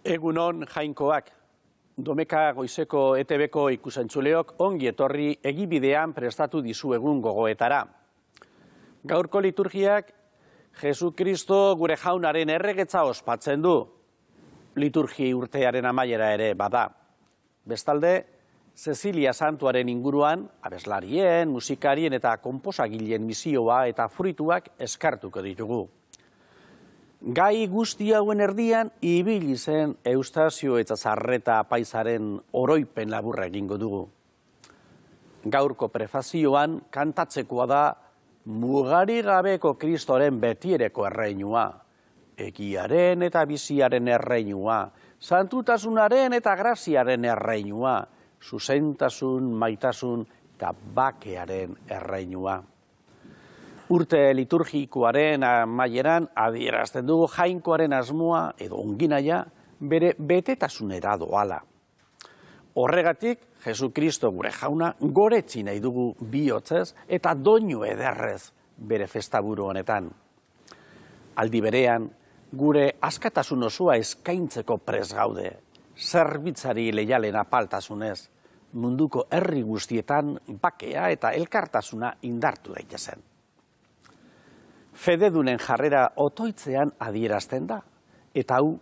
Egunon jainkoak, Domeka Goizeko ETB-ko ikusentzuleok ongi etorri egibidean prestatu dizuegun gogoetara. Gaurko liturgiak Jesukristo gure jaunaren erregetza ospatzen du, liturgi urtearen amaiera ere bada. Bestalde, Cecilia Santuaren inguruan, abeslarien, musikarien eta konposagileen misioa eta fruituak eskartuko ditugu. Gai guzti hauen erdian, ibili zen Eustazio Etxazarreta apaizaren oroipen laburra egingo dugu. Gaurko prefazioan kantatzekoa da mugari gabeko Kristoren betiereko erreinua, egiaren eta biziaren erreinua, santutasunaren eta graziaren erreinua, zuzentasun, maitasun eta bakearen erreinua. Urte liturgikoaren amaieran adierazten dugu jainkoaren asmoa edo onginaia bere betetasunera doala. Horregatik, Jesukristo gure jauna goretsi nahi dugu bihotzez eta doinu ederrez bere festaburu honetan. Aldi berean, gure askatasun osoa eskaintzeko prest gaude, zerbitzari leialen apaltasunez, munduko herri guztietan bakea eta elkartasuna indartu daitezen. Fededunen jarrera otoitzean adierazten da, eta hau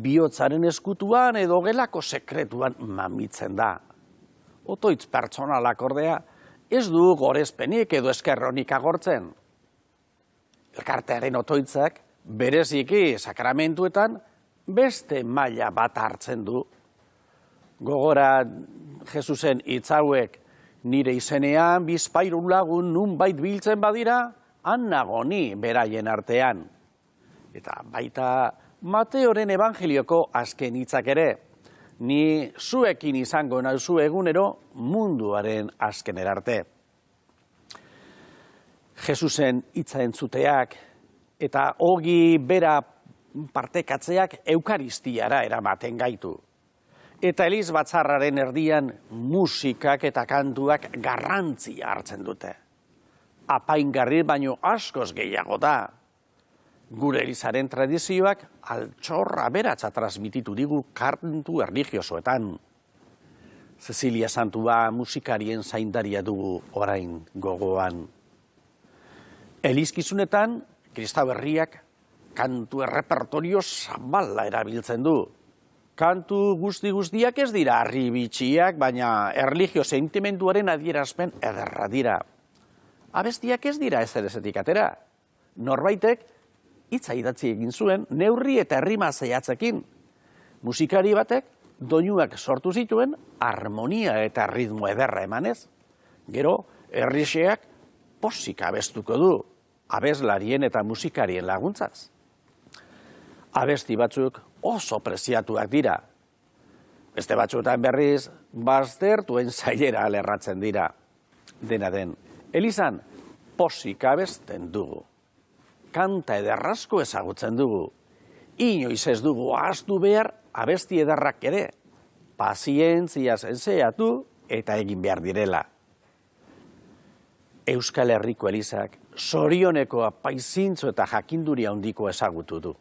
bihotzaren eskutuan edo gelako sekretuan mamitzen da. Otoitz pertsonalak ordea ez du gorezpenik edo eskerronik agortzen. Elkartearen otoitzak bereziki sakramentuetan beste maila bat hartzen du. Gogora Jesusen hitz hauek, nire izenean bizpahiru lagun nunbait biltzen badira, han nago ni beraien artean. Eta baita Mateoren Evangelioko azken hitzak ere, ni zuekin izango nauzu egunero munduaren azkenera arte. Jesusen hitza entzuteak eta ogi bera partekatzeak eukaristiara eramaten gaitu. Eta eliz batzarraren erdian musikak eta kantuak garrantzia hartzen dute. Apaingarri baino askoz gehiago da. Gure elizaren tradizioak altxorra beratza transmititu digu kantu erligiosoetan. Cecilia Santua musikarien zaindaria dugu orain gogoan. Elizkizunetan, Kristau herriak kantu errepertorio zabala erabiltzen du. Kantu guztiak ez dira harribitxiak, baina erligio sentimenduaren adierazpen ederra dira. Abestiak ez dira ezerezetik atera. Norbaitek hitza idatzi egin zuen neurri eta errima zehatzekin. Musikari batek doinuak sortu zituen harmonia eta ritmo ederra emanez. Gero, herrixeak posik abestuko du, abeslarien eta musikarien laguntzaz. Abesti batzuk oso preziatuak dira. Beste batzuetan berriz, baztertuen zailera lerratzen dira. Dena den, elizan posik abesten dugu. Kanta ederrazko ezagutzen dugu. Inoiz ez dugu ahaztu behar abesti ederrak ere. Pazientzia zenseatu eta egin behar direla. Euskal Herriko elizak zorioneko apaizintzo eta jakinduria handiko ezagutu du.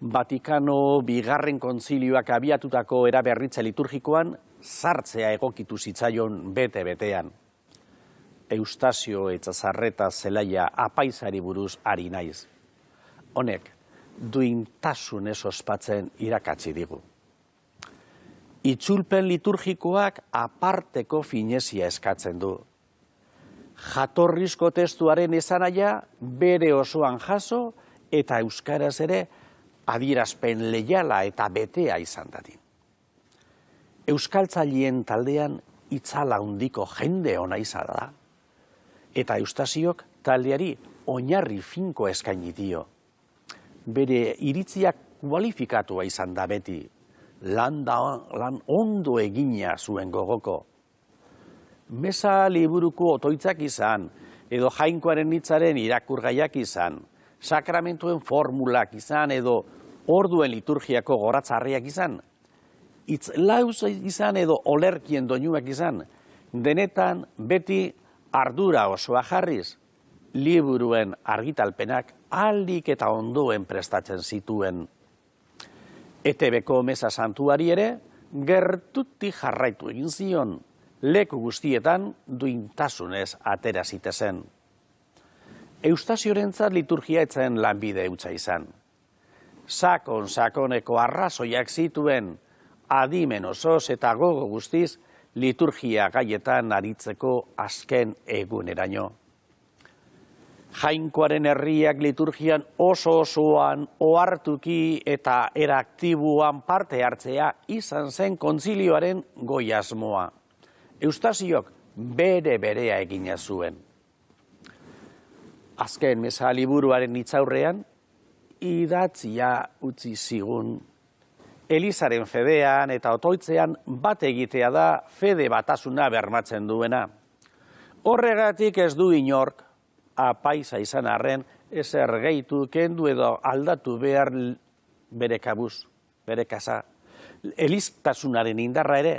Vatikano bigarren kontzilioak abiatutako eraberritze liturgikoan sartzea egokitu zitzaion bete-betean. Eustazio Etxazarreta zelaia apaizari buruz ari naiz. Honek, duintasunez ospatzen irakatsi digu. Itzulpen liturgikoak aparteko finezia eskatzen du. Jatorrizko testuaren esanaia bere osoan jaso eta euskaraz ere adierazpen leiala eta betea izan dadin. Euskaltzaileen taldean itzala handiko jende ona izan da. Eta Eustaziok taldeari oinarri finko eskaini dio. Bere iritziak kualifikatua izan da beti, lan ondo egina zuen gogoko. Meza liburuko otoitzak izan, edo Jainkoaren hitzaren irakurgaiak izan, sakramentuen formulak izan, edo orduen liturgiako goratzarriak izan, hitz lauz izan edo olerkien doinuak izan, denetan beti ardura osoa jarriz, liburuen argitalpenak aldik eta ondoen prestatzen zituen. ETB-ko Meza Santuari ere, gertutik jarraitu egin zion, leku guztietan duintasunez atera zitezen. Eustasiorentzat liturgia etzen lanbide eutsa izan. Sakoneko arrazoiak zituen, adimen osoz eta gogo guztiz liturgia gaietan aritzeko azken eguneraino. Jainkoaren herriak liturgian oso-osoan ohartuki eta eraktiboan parte hartzea izan zen kontzilioaren goi asmoa. Eustasiok berea egina zuen. Azken Meza liburuaren hitzaurrean, idatzia utzi zigun. Elizaren fedean eta otoitzean bat egitea da fede batasuna bermatzen duena. Horregatik ez du inork, apaiza izan arren, ezer gehitu, kendu edo aldatu behar bere kabuz, bere kasa. Eliztasunaren indarra ere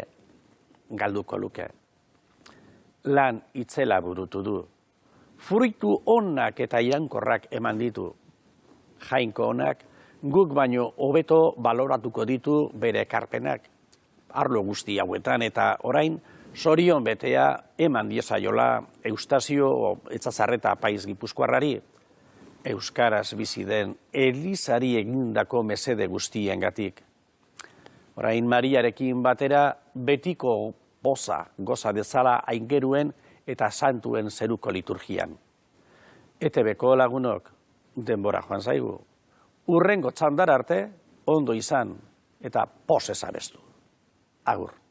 galduko luke. Lan itzela burutu du. Fruitu onak eta irankorrak eman ditu. Jainko onak, guk baino hobeto baloratuko ditu bere ekarpenak. Arlo guzti hauetan eta orain, zorion betea eman diezaiola Eustasio Etzazarreta apaiz Gipuzkoarrari, euskaraz bizi den Elizari egindako mesede guztiengatik. Orain Mariarekin batera betiko poza goza dezala aingeruen eta santuen zeruko liturgian. ETB-ko lagunok, denbora joan zaigu. Hurrengo txandar arte, ondo izan eta pozez abestu. Agur.